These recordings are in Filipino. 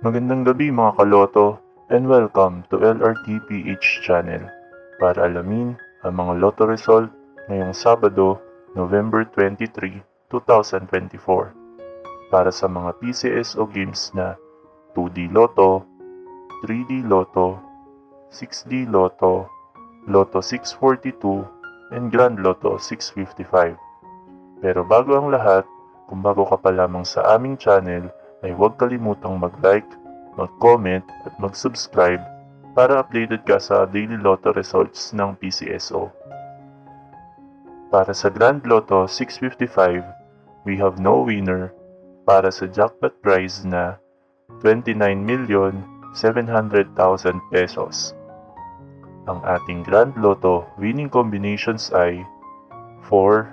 Magandang gabi mga kaloto and welcome to LRTPH channel para alamin ang mga lotto result ngayong Sabado, November 23, 2024 para sa mga PCSO games na 2D Lotto, 3D Lotto, 6D Lotto, Lotto 642, and Grand Lotto 655. Pero bago ang lahat, kung bago ka pa lamang sa aming channel, ay huwag kalimutang mag-like, mag-comment at mag-subscribe para updated ka sa daily lotto results ng PCSO. Para sa Grand Lotto 655, we have no winner para sa jackpot prize na 29,700,000 pesos. Ang ating Grand Lotto winning combinations ay 4,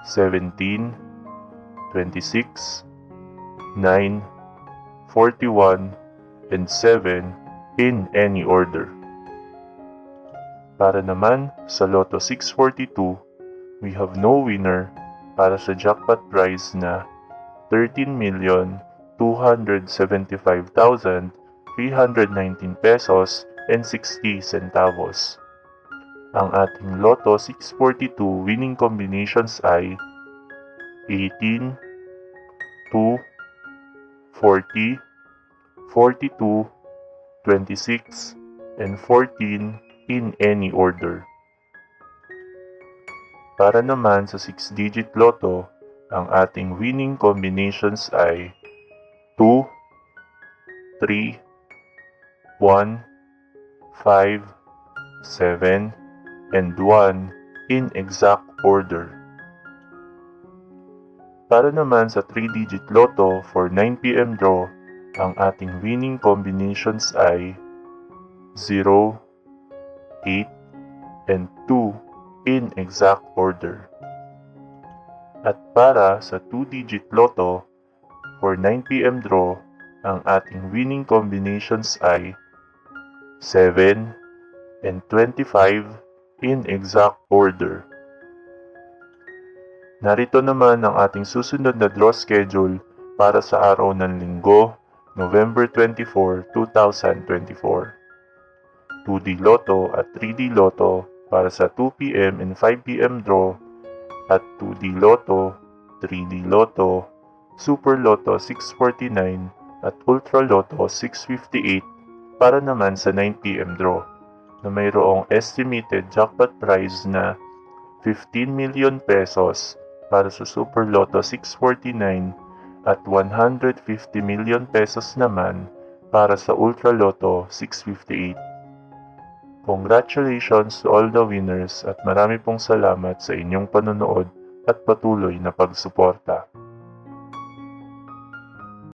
17, 26, 9, 41, and 7 in any order. Para naman sa Lotto 642, we have no winner para sa jackpot prize na 13,275,319 pesos and 60 centavos. Ang ating Lotto 642 winning combinations ay 18, 2, 40, 42, 26, and 14 in any order. Para naman sa 6-digit Lotto, ang ating winning combinations ay 2, 3, 1, 5, 7, and 1 in exact order. Para naman sa 3-digit Lotto for 9 p.m. draw, ang ating winning combinations ay 0, 8, and 2 in exact order. At para sa 2-digit Lotto for 9 p.m. draw, ang ating winning combinations ay 7 and 25 in exact order. Narito naman ang ating susunod na draw schedule para sa araw ng Linggo, November 24, 2024. 2D Lotto at 3D Lotto para sa 2 p.m. and 5 p.m. draw at 2D Lotto, 3D Lotto, Super Lotto 649 at Ultra Lotto 658 para naman sa 9 p.m. draw na mayroong estimated jackpot prize na 15 million pesos para sa Super Lotto 649 at 150 million pesos naman para sa Ultra Lotto 658. Congratulations to all the winners at marami pong salamat sa inyong panonood at patuloy na pagsuporta.